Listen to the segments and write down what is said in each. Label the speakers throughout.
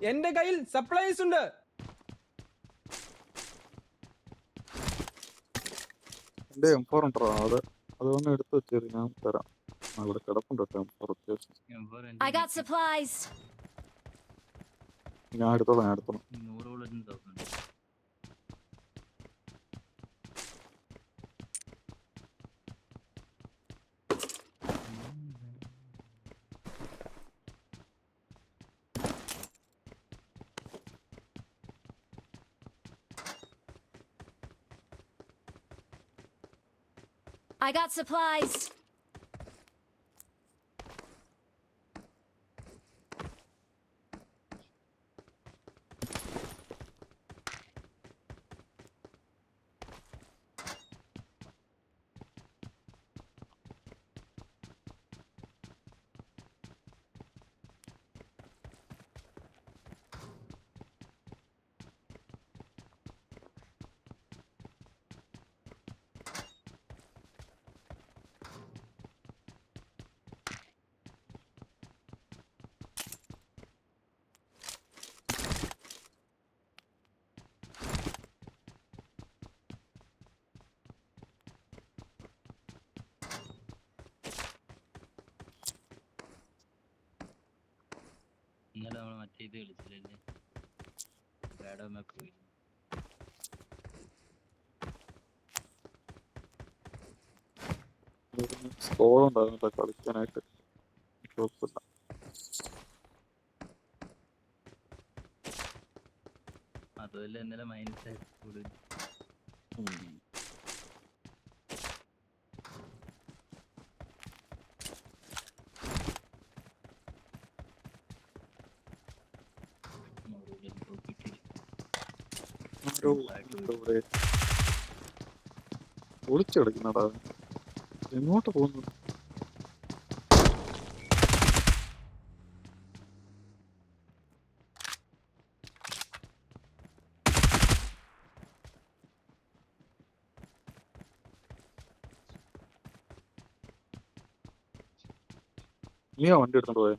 Speaker 1: എന്റെ കയ്യിൽ സപ്ലൈസ് ഉണ്ട്.
Speaker 2: എന്റെ M4 ഉണ്ടോ? അതൊന്ന് എടുത്ത് വെച്ചേര്, ഞാൻ തരാം. അവിടെ കിടപ്പുണ്ട് M4 അത്യാവശ്യം.
Speaker 3: I got supplies.
Speaker 2: ഞാൻ എടുത്തോളാം.
Speaker 3: I got supplies.
Speaker 4: ഇന്നലെ നമ്മൾ മറ്റേ ഇത് കളിച്ചില്ലല്ലേ, ബാഡോമൊക്കെ പോയി.
Speaker 2: സ്കോൾ ഉണ്ടാകുന്നുണ്ടോ കളിക്കാനായിട്ട്? കുഴപ്പമില്ല.
Speaker 4: അതുമല്ല ഇന്നലെ മൈനസ് കൂടുതൽ.
Speaker 2: ഒളിച്ചു കളിക്കുന്നടാ, എങ്ങോട്ട് പോകുന്നു? നീ ആ വണ്ടി എടുത്തോണ്ട് പോയ?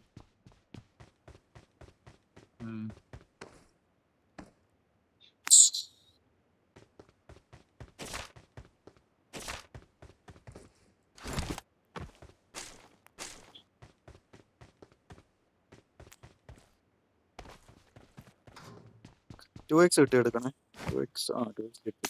Speaker 2: ടു എക്സ് കിട്ടി എടുക്കണേ. 2x കിട്ടി.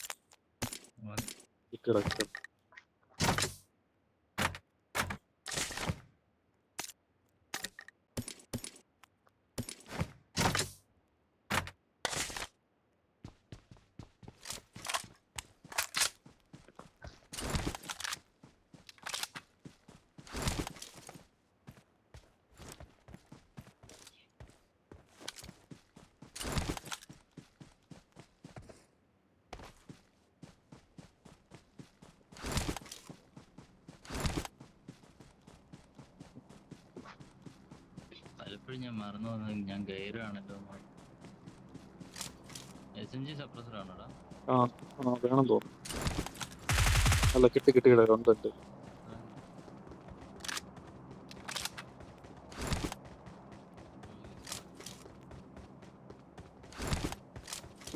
Speaker 4: പലപ്പോഴും ഞാൻ മറന്നു പോകുന്നത് ഞാൻ ഗൈറാണല്ലോ. SMG suppressor ആണോടാ?
Speaker 2: വേണം തോന്നുന്നു. അല്ല, കിട്ടി ഉണ്ട്.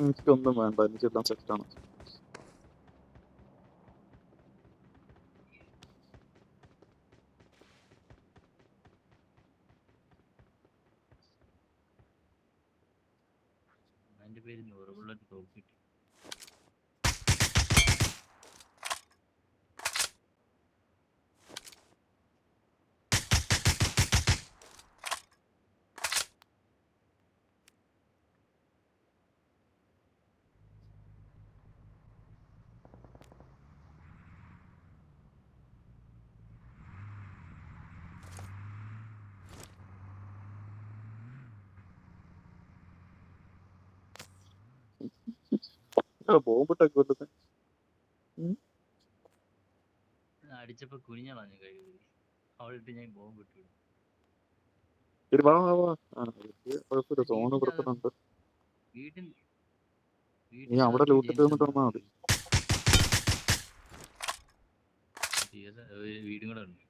Speaker 2: എനിക്കൊന്നും വേണ്ട, എനിക്കെല്ലാം സെറ്റാണ്.
Speaker 4: അതിന്റെ പേര് 100 ബുള്ളറ്റ് തോക്കിട്ട്.
Speaker 2: ബോംബിട്ടൊക്കെ കൊല്ലത്തെ
Speaker 4: അടിച്ചപ്പോ കുനിഞ്ഞളഞ്ഞു കഴിവ്. അവളിട്ട് ഞാൻ ബോംബ് ഇട്ടു.
Speaker 2: കുഴപ്പമില്ല, സോണ് പുറത്തുണ്ട്.
Speaker 4: വീട്ടിൽ
Speaker 2: നീ അവിടെ ലൂട്ടിട്ട് വന്നിട്ട് വന്നാൽ മതി.
Speaker 4: വീടും കൂടെ ഉണ്ട്.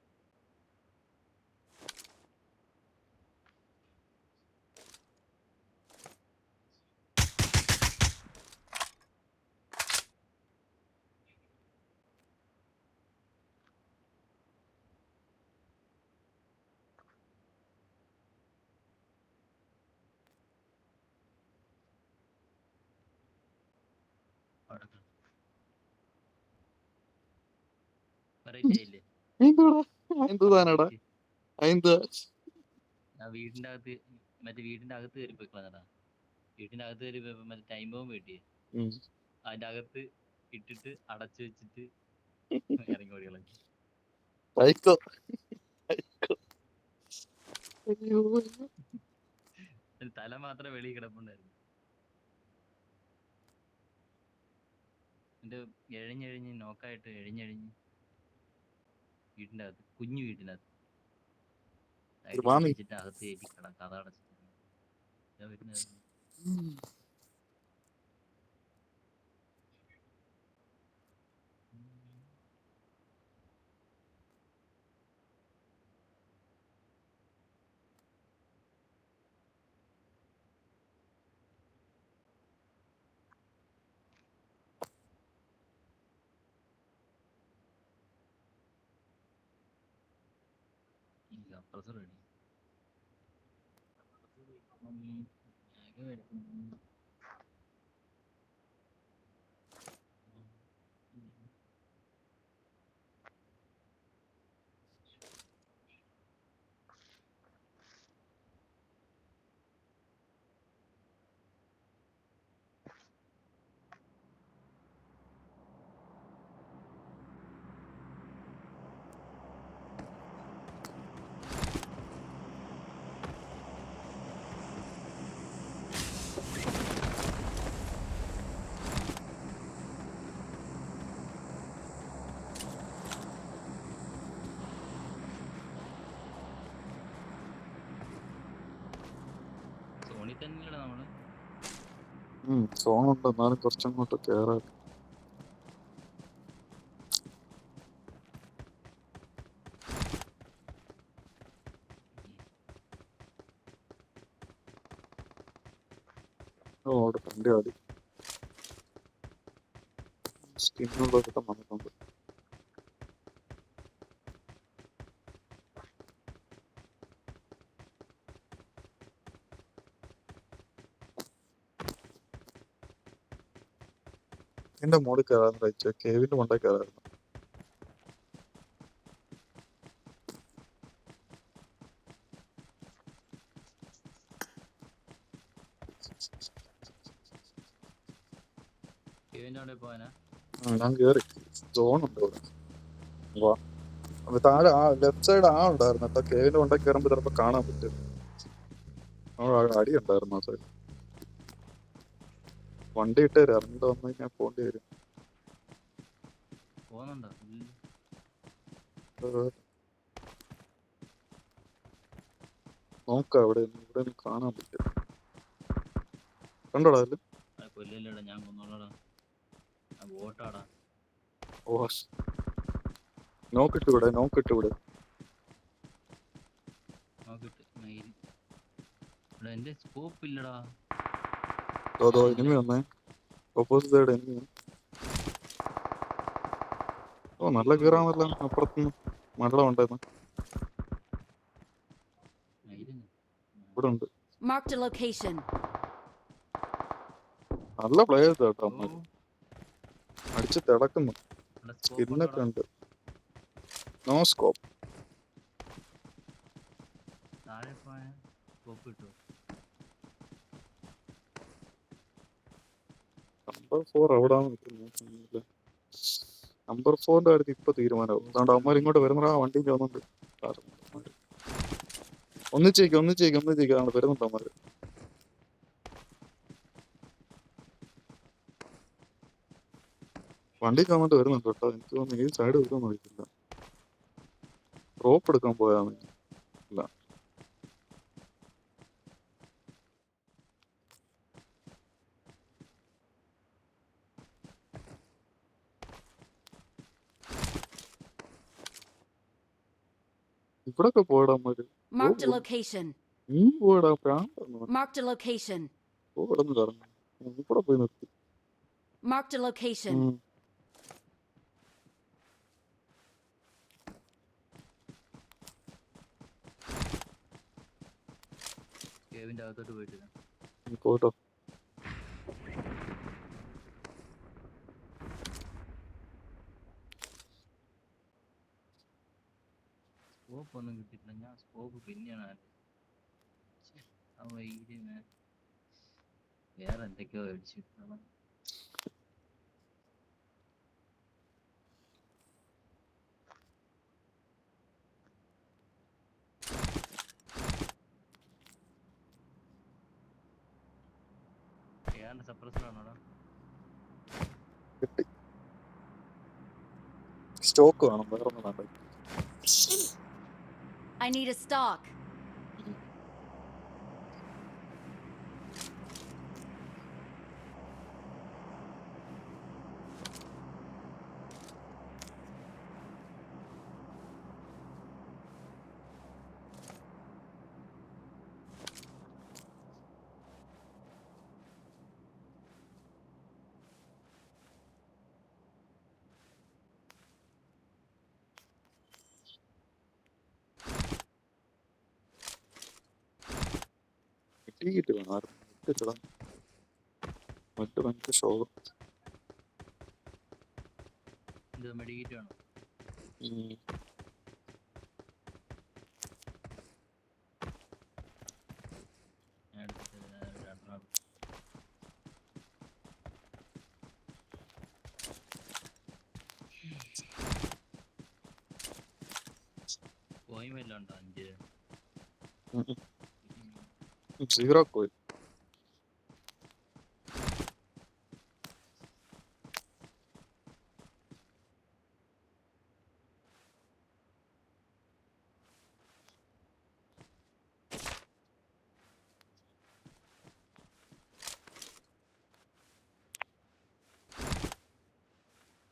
Speaker 4: വെറൈറ്റി ആയില്ലേ?
Speaker 2: എന്തുവാടാ എന്ത് സാധനടാ എന്തുവാ
Speaker 4: ഞാൻ വീടിന്റെ അകത്ത് മറ്റേ വീടിന്റെ അകത്ത് കയറി പോയിക്കളഞ്ഞടാ. വീട്ടിന്റെ അകത്ത് കയറി പോയപ്പോ മറ്റേ ടൈം ബോംബ് കിട്ടി.
Speaker 2: ഉം.
Speaker 4: അതിന്റെ അകത്ത് ഇട്ടിട്ട് അടച്ചു വെച്ചിട്ട് ഇറങ്ങി ഓടികളെ.
Speaker 2: Psycho psycho. അയ്യോ, അയ്യോ.
Speaker 4: തല മാത്രം വെളിയിൽ കിടപ്പുണ്ടായിരുന്നു. എന്റെ എഴഞ്ഞെഴിഞ്ഞ് നോക്കായിട്ട് എഴിഞ്ഞെഴിഞ്ഞ് വീട്ടിന്റെ അകത്ത് കുഞ്ഞു വീട്ടിനകത്ത്
Speaker 2: ഒരു മാമി.
Speaker 4: വെച്ചിട്ട് അകത്ത് കയറ്റി കഥ അടച്ചിട്ട് ഇതാ വരുന്നത്.
Speaker 2: ഉം.
Speaker 4: Compressor ready. സോണി തന്നെയല്ലേ നമ്മള്.
Speaker 2: സോണുണ്ട് എന്നാലും കുറച്ചങ്ങോട്ട് കേറാ. അവിടെ തന്റെ ആടി സ്കിന്നുള്ളൊക്കെ വന്നിട്ടുണ്ട്. എന്റെ മോളിൽ കയറാൻ കഴിച്ച കേവിന്റെ കൊണ്ടേ കയറായിരുന്നു.
Speaker 4: കേവിന്റെ അവിടെ പോവാനാ.
Speaker 2: ഞാൻ കേറി. സോണുണ്ട് ഇവിടെ. വാ. അപ്പൊ താഴെ ആ ലെഫ്റ്റ് സൈഡ് ഉണ്ടായിരുന്നു കേട്ടോ. കേവിന്റെ കൊണ്ടേ കയറുമ്പോ ചിലപ്പോ കാണാൻ പറ്റും. അടി ഉണ്ടായിരുന്നു ആ സൈഡ്. വണ്ടി ഇട്ട് തരാം. ഇറങ്ങിട്ട് വന്നു കഴിഞ്ഞാൽ പോണ്ടി വരും.
Speaker 4: പോകുന്നുണ്ടോ?
Speaker 2: നോക്കാം ഇവിടെ ഇവിടെ കാണാൻ പറ്റും. കണ്ടോടാ അതില്?
Speaker 4: കൊല്ലല്ലേടാ, ഞാൻ കൊന്നോളാടാ. വോട്ടാടാ.
Speaker 2: ഓ നോക്കിട്ട് ഇവിടെ നോക്കിട്ട് ഇവിടെ.
Speaker 4: നോക്കിട്ട് ഇവിടെ എന്റെ സ്കോപ്പ് ഇല്ലടാ.
Speaker 2: അതോ എനിമി വന്നേ. Opposite side enemy. ഓ നല്ല കീറാന്നല്ല അപ്പുറത്തുനിന്ന് മഴ ഉണ്ടായിരുന്നു. ഇവിടെ ഉണ്ട്.
Speaker 3: Marked a location.
Speaker 2: നല്ല പ്ലേയേഴ്സ് കേട്ടോ അമ്മ. അടിച്ച് തിളക്കുന്നു. സ്കിന്നൊക്കെ ഉണ്ട്. No scope. നമ്പർ 4 എവിടാന്ന് നിൽക്കുന്നത്? നമ്പർ 4ന്റെ കാര്യത്തിൽ ഇപ്പൊ തീരുമാനമാവും. അതുകൊണ്ട് അവന്മാർ ഇങ്ങോട്ട് വരുന്ന ആ വണ്ടിയും ചോന്നുണ്ട്. ഒന്നിച്ചേക്ക് ആണ് വരുന്നുണ്ട് അവന്മാര്. വണ്ടി ചോന്നിട്ട് വരുന്നുണ്ട് കേട്ടോ. എനിക്ക് തോന്നുന്നു ഈ സൈഡ് വരുമെന്ന് അറിയത്തില്ല. റോപ്പ് എടുക്കാൻ പോയാന്ന് ഇല്ല. ഇവിടൊക്കെ പോയടാ അവന്മാര്.
Speaker 3: Marked a location.
Speaker 2: പോയടാ പ്രാന്താണ്.
Speaker 3: Marked a location.
Speaker 2: കിടന്ന് കറങ്ങി ഇവിടെ പോയി നിർത്തി.
Speaker 3: Marked a location.
Speaker 4: കേവിന്റെ അകത്തോട്ട് പോയിട്ടില്ല.
Speaker 2: പോട്ടോ.
Speaker 4: സ്കോപ്പ് ഒന്നും കിട്ടിയിട്ടില്ല. ഞാൻ സ്കോപ്പ് പിന്നെയാണ് ആലോചിച്ചത്. ആ വൈകിട്ട് ഞാൻ വേറെ എന്തൊക്കെയോ മേടിച്ചു. ഏതാണ്ട് സപ്രസർ ആണോടാ?
Speaker 2: കിട്ടി. സ്റ്റോക്ക് വേണം, വേറെ ഒന്നും വേണ്ട.
Speaker 3: I need a stock.
Speaker 2: കിട്ടിയിട്ട് വേണം ആരും കിട്ടിച്ചിടാം. മറ്റു ഭയങ്കര ഷോക്ക്.
Speaker 4: ഇത് മെഡിക്കേറ്റ് വേണം. ഞാൻ എടുത്തിട്ട് രണ്ടെണ്ണം കോയിമല്ലോ ഉണ്ടോ? 5
Speaker 2: സീറോ കോയിൽ.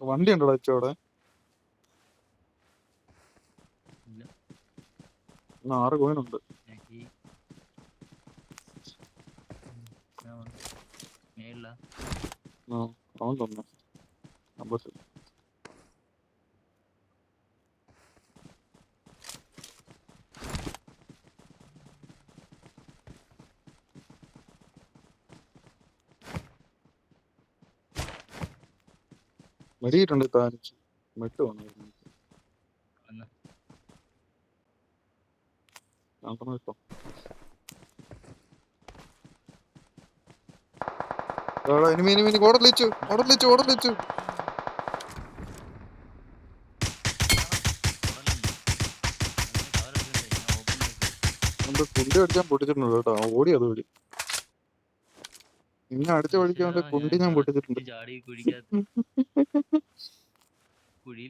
Speaker 2: വണ്ടി ഉണ്ടോ അച്ഛൻ അവിടെ?
Speaker 4: ഇല്ല.
Speaker 2: 6 കോയിനുണ്ട്.
Speaker 4: മേളില
Speaker 2: സൗണ്ട് ഒന്ന് അമ്പത്. മെടിയിട്ടുണ്ട് താനിച്ച് മെട്ട് വേണം. കേട്ടോ ഇനി ഓടലിച്ചു. കുണ്ടി അടിച്ചാൻ പൊട്ടിച്ചിട്ടുണ്ട് കേട്ടോ. ഓടി അത് വഴി ഇന്നെ അടിച്ച വഴിക്ക് അവന്റെ കുണ്ടി ഞാൻ പൊട്ടിച്ചിട്ടുണ്ട്.
Speaker 4: കുഴി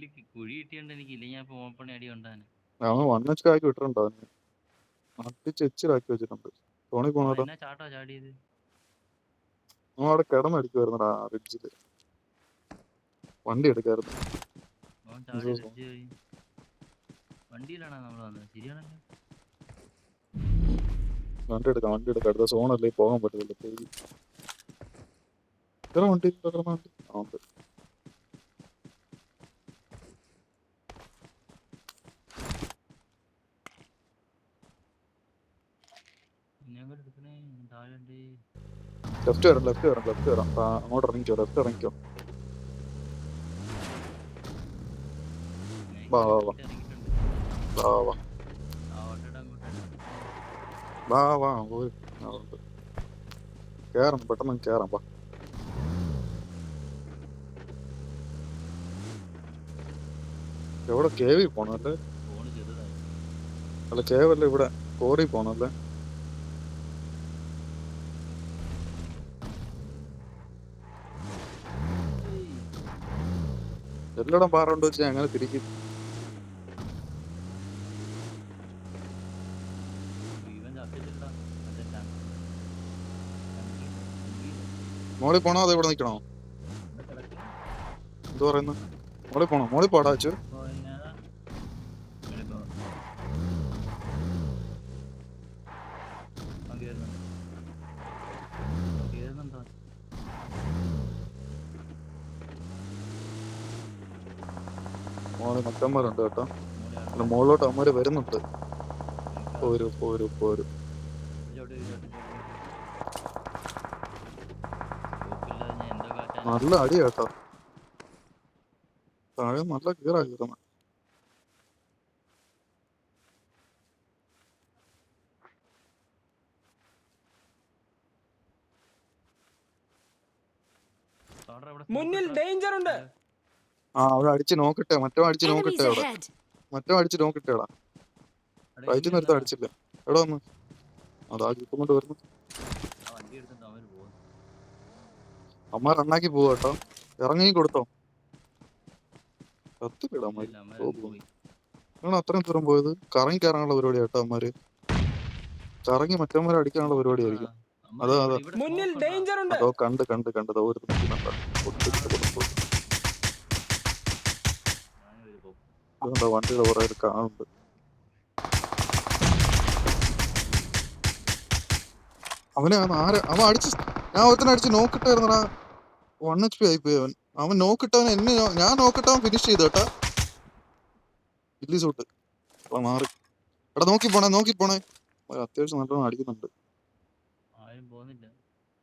Speaker 4: കിട്ടിയോണ്ട് എനിക്കില്ല. ഞാൻ ഓപ്പണി അടി ഉണ്ടാന്
Speaker 2: അവൻ 1 HP ആക്കി വിട്ടിട്ടുണ്ടോ? അവന് അടിച്ച് എച്ചിലാക്കി വെച്ചിട്ടുണ്ട്. തോണി പോണോട്ടോ.
Speaker 4: ചാട്ടോ ചാടിയത്.
Speaker 2: അവൻ അവിടെ കിടന്നടിക്കുവായിരുന്നടാ റിഡ്ജില്. വണ്ടി എടുക്കായിരുന്നു.
Speaker 4: വണ്ടിയിലാണോ നമ്മള് വന്നത്? ശരിയാണല്ലോ.
Speaker 2: വണ്ടി എടുക്കാം. അടുത്ത സോണല്ലേ, പോകാൻ പറ്റത്തില്ല. വണ്ടി ഉണ്ട്. ലെഫ്റ്റ് വരാം. അങ്ങോട്ട് ഇറങ്ങിക്കോ. ലെഫ്റ്റ് ഇറങ്ങിക്കോ. വാ കേറാം. പെട്ടെന്ന് കേറാം. വാ. എവിടെ? കേവി പോണല്ലേ? അല്ല കേവല്ല, ഇവിടെ കോറി പോണല്ലേ? എല്ലായിടം പാറുണ്ട് വെച്ചാൽ അങ്ങനെ തിരിക്കും. മോളിൽ പോണോ അതോ ഇവിടെ നിൽക്കണോ? എന്ത് പറയുന്നു? മോളിൽ പോണോ? മോളിൽ പോടാ വെച്ചു. മോളിൽ മറ്റന്മാരുണ്ട് കേട്ടോ. അല്ല, മുകളിലോട്ട് അവന്മാര് വരുന്നുണ്ട്. പോരു. നല്ല അടി കേട്ടോ. താഴെ നല്ല കീറാ കീറുന്ന.
Speaker 1: ഉണ്ട്.
Speaker 2: ആ അവിടെ അടിച്ച് നോക്കട്ടെ, മറ്റോ അടിച്ച്
Speaker 3: Enemies
Speaker 2: നോക്കട്ടെ അവിടെ,
Speaker 3: ahead!
Speaker 2: മറ്റോ അടിച്ച് നോക്കട്ടെടാ. റൈറ്റിൽ നിർത്താൻ അടിച്ചില്ല. എവിടെ വന്ന് അതാ ജീപ്പം കൊണ്ട് വരുന്നു.
Speaker 4: വണ്ടി എടുത്തിട്ട് അവര് പോകുന്നു.
Speaker 2: അമ്മ റണ്ണാക്കി പോവാ കേട്ടോ, ഇറങ്ങി കൊടുത്തോ. കത്തില്ലടാ
Speaker 4: ഇല്ല,
Speaker 2: അമ്മര്.
Speaker 4: അവരങ്ങ് പോയി.
Speaker 2: നിങ്ങൾ അത്രയും ദൂരം പോയത് കറങ്ങി കയറാനുള്ള പരിപാടി കേട്ടോ അമ്മര്. കറങ്ങി മറ്റന്മാരെ അടിക്കാനുള്ള പരിപാടി
Speaker 4: നോക്കിക്കോടാ.
Speaker 2: ആയിരിക്കും.
Speaker 4: അമ്മ
Speaker 2: അതാ
Speaker 4: ഇവിടെ
Speaker 2: അതാ
Speaker 4: ഇവിടെ
Speaker 1: മുന്നിൽ
Speaker 4: smoke ഉണ്ടെടാ.
Speaker 1: ഡേഞ്ചർ ഉണ്ട്.
Speaker 2: അതോ കണ്ട് കണ്ട് കണ്ടത് ഒരു നിൽക്കുന്നുണ്ടോ കൊടുത്തിട്ട് കൊടുത്തു.
Speaker 4: ഞാനൊരു പോകും.
Speaker 2: അതുകൊണ്ടാ വണ്ടിയുടെ പുറകിൽ കാണുന്നുണ്ട്. അവനെ അവൻ അടിച്ച്, ഞാൻ ഒരുത്തനെ അടിച്ച് നോക്കിട്ടായിരുന്നടാ. 1 HP ആയിപ്പോയി അവൻ. അവൻ നോക്കിട്ടവൻ എന്നെ ഞാൻ നോക്കിട്ടവൻ ഫിനിഷ് ചെയ്തു കേട്ടാ. ഇല്ലി സൂട്ട് മാറി. എടാ നോക്കി പോണേ. അത്യാവശ്യം നല്ലോണം അടിക്കുന്നുണ്ട്.
Speaker 4: ആരും പോകുന്നില്ല.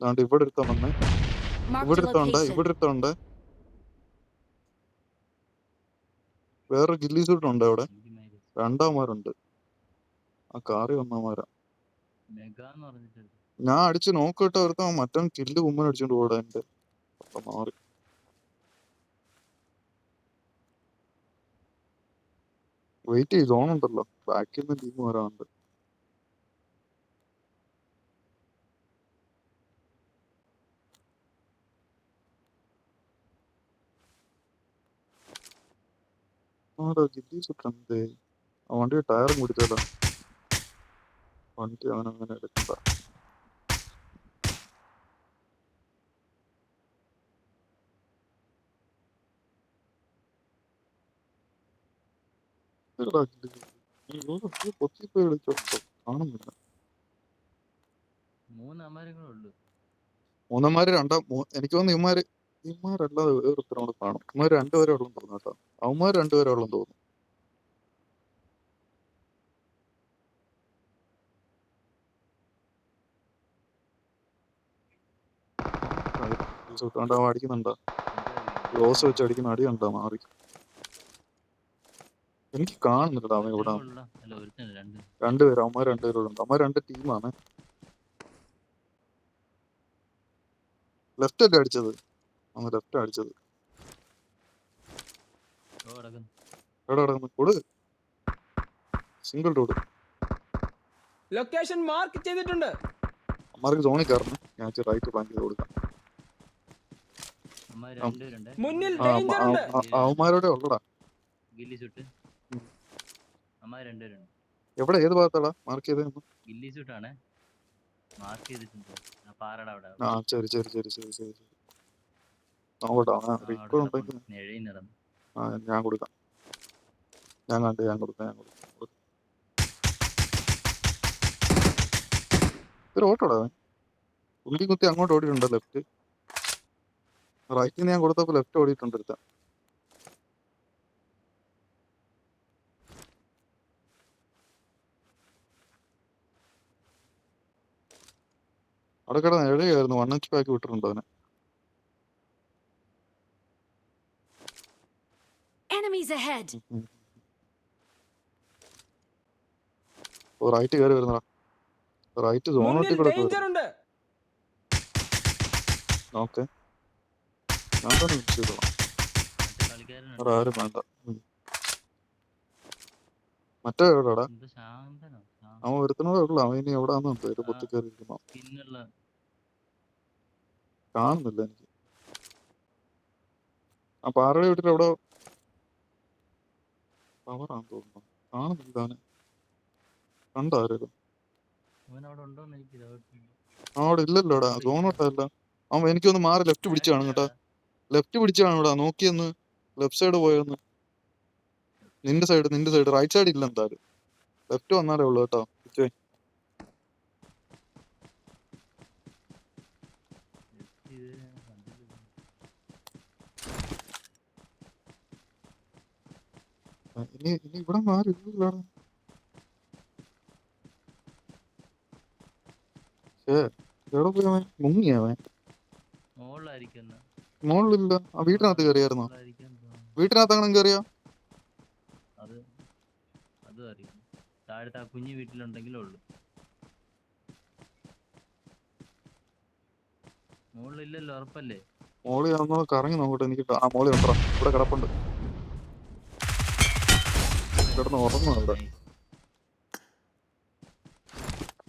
Speaker 2: അതുകൊണ്ട് ഇവിടെ എടുത്താ വന്നേ.
Speaker 3: Marked a location.
Speaker 2: ഇവിടെ എടുത്തോണ്ട് വേറൊരു ഗില്ലി സൂട്ട് ഉണ്ട് അവിടെ.
Speaker 4: എനിക്ക് മേലെ
Speaker 2: രണ്ടാമാരുണ്ട് ആ കാറി വന്നമാരാ.
Speaker 4: മെഗാന്ന് പറഞ്ഞിട്ടുണ്ട്.
Speaker 2: ഞാൻ അടിച്ച് നോക്കിട്ട് ഒരുത്തൻ മറ്റവൻ കില്ല് കുമ്മൻ അടിച്ചോണ്ട് പോടാ എന്റെ. അപ്പൊ മാറി. വെയിറ്റ് ചെയ്ത് സോണുണ്ടല്ലോ, ബാക്കിൽ നിന്ന് ടീം വരാനുണ്ട്. ആടാ ഗില്ലി സൂട്ട് എന്തേ. ആ വണ്ടി ടയറും കുടിച്ചാലോ. വണ്ടി അവനങ്ങനെ എടുക്കണ്ട. പൊത്തിപ്പോയി വിളിച്ചോ, കാണുന്നില്ല.
Speaker 4: 3 അമരങ്ങളേ ഉള്ളൂ.
Speaker 2: മൂന്നന്മാര് എനിക്ക് തോന്നുന്നു ഇവന്മാരല്ലാതെ വേറൊരുത്തരോട് കാണും. ഇവന്മാര് രണ്ടുപേരെ ഉള്ളു തോന്നുന്നു കേട്ടോ. അവന്മാര് രണ്ടുപേരെ ഉള്ളു തോന്നുന്നു. കണ്ടോ അടിക്കുന്നുണ്ടോ, ക്ലോസ് വെച്ച് അടിക്കുന്ന അടി കണ്ടോ മാറി. എനിക്ക് കാണുന്നില്ലടാ അവൻ ഇവിടെ.
Speaker 4: അല്ല, ഒരുത്തൻ രണ്ട്.
Speaker 2: രണ്ടുപേരും അവന്മാർ രണ്ടുപേരോടുണ്ട്. അവന്മാർ രണ്ട് ടീമാണ്. ലെഫ്റ്റ് അല്ലേ അടിച്ചത്? അവൻ ലെഫ്റ്റ് അടിച്ചത്. എവിടെ കിടക്കുന്നു കൊടു. Single road.
Speaker 1: ലൊക്കേഷൻ മാർക്ക് ചെയ്തിട്ടുണ്ട്.
Speaker 2: അമ്മമാർക്ക് സോണിൽ കയറണം. ഞാൻ റൈറ്റ് പ്ലാൻ ചെയ്ത് കൊടുക്കാം.
Speaker 1: മുന്നിൽ ഡേഞ്ചർ ഉണ്ട്.
Speaker 2: അവന്മാരോടെ ഉള്ളടാ.
Speaker 4: ഗില്ലി സുട്ട് അമ്മ രണ്ടുപേരുണ്ട്.
Speaker 2: എവിടെ, ഏത് ഭാഗത്താടാ മാർക്ക് ചെയ്തത്?
Speaker 4: ഗില്ലി സുട്ടാണ് മാർക്ക് ചെയ്തിട്ടുണ്ട്. ആ പാറയുടെ അവിടെ.
Speaker 2: ആ ശരി ശരി ശരി ശരി ശരി ശരി. നോക്കട്ടോ റീക്കോൾ ഉണ്ടെങ്കിൽ ഞാൻ കൊടുക്കാം. ഞാൻ കൊടുക്കാം. ഒരു ഓട്ടോടാ അവൻ. ഉള്ളി കുത്തി അങ്ങോട്ട് ഓടിയിട്ടുണ്ട് ലെഫ്റ്റ്. റൈറ്റിൽ ഞാൻ കൊടുത്തപ്പോൾ ലെഫ്റ്റ് ഓടിയിട്ടുണ്ട് എടുത്ത. അവിടെ കിടന്ന് എഴുതിയായിരുന്നു. 1 HP ആക്കി വിട്ടിട്ടുണ്ട് അവനെ.
Speaker 3: Enemies ahead!
Speaker 2: റൈറ്റ് കയറി വരുന്നടാ. റൈറ്റ് സോണോട്ടി കൂടെ
Speaker 1: ഉണ്ട്.
Speaker 2: ഓക്കെ, ഞാൻ തന്നെ മിസ് ചെയ്തോളാം. അവിടെ ആരും വേണ്ട. മറ്റേ എവിടെടാ? അവൻ ഒരുത്തനോടെ ഉള്ളു. അവൻ ഇനി എവിടാന്ന് ഒരു പൊത്തി കയറിയിരിക്കുന്നോ കാണുന്നില്ല എനിക്ക്. ആ പാറയുടെ വീട്ടിൽ എവിടെ പവറാന്ന് തോന്നുന്നു. കാണുന്നില്ല അവനെ. കണ്ടോ ആരേലും? അവിടെ ഇല്ലല്ലോടാ. സോണോട്ടല്ല അവൻ. എനിക്കൊന്ന് മാറി ലെഫ്റ്റ് പിടിച്ചു കാണും കേട്ടാ. ലെഫ്റ്റ് പിടിച്ചു കാണും ഇവിടെ. നോക്കിയെന്ന് ലെഫ്റ്റ് സൈഡ് പോയെന്ന്. നിന്റെ സൈഡ് റൈറ്റ് സൈഡ് ഇല്ല എന്തായാലും. ലെഫ്റ്റ് വന്നാലേ ഉള്ളു കേട്ടോ. ഇനി ഇവിടെ മാറി ഇല്ലല്ലോടാ. എവിടെ പോയി അവൻ? മുങ്ങിയവൻ മോളിലില്ല. ആ വീട്ടിനകത്ത് കയറിയായിരുന്നോ? വീട്ടിനകത്ത് അങ്ങനെ കയറിയോ?
Speaker 4: അത് അറിയാം. താഴത്തെ ആ കുഞ്ഞു വീട്ടിലുണ്ടെങ്കിലേ ഉള്ളു. മുകളിലില്ലല്ലോ, ഉറപ്പല്ലേ?
Speaker 2: മോളി ഒന്ന് കറങ്ങി നോക്കട്ടെ എനിക്ക് മോളി ഉണ്ടോ ഇവിടെ കിടപ്പുണ്ട് കിടന്ന് ഉറങ്ങും അവിടെ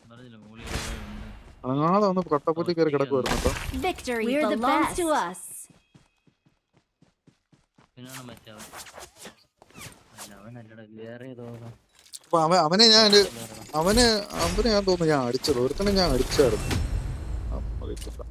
Speaker 4: പറഞ്ഞില്ല മോളി ഇവിടെ ഉണ്ട്.
Speaker 2: അനങ്ങാതെ ഒന്ന് കട്ടപ്പറ്റി കയറി കിടക്കുമായിരുന്നു കേട്ടോ.
Speaker 3: Victory
Speaker 5: We're the
Speaker 3: belongs
Speaker 5: best.
Speaker 3: to us.
Speaker 4: പിന്നാണ് മറ്റവൻ. അല്ല അവനല്ലടാ വേറെ ഏതോ
Speaker 2: അപ്പൊ അവനെ ഞാൻ തോന്നുന്നു ഞാൻ അടിച്ചത് ഒരുത്തനെ ഞാൻ അടിച്ചായിരുന്നു അറിയത്തില്ല.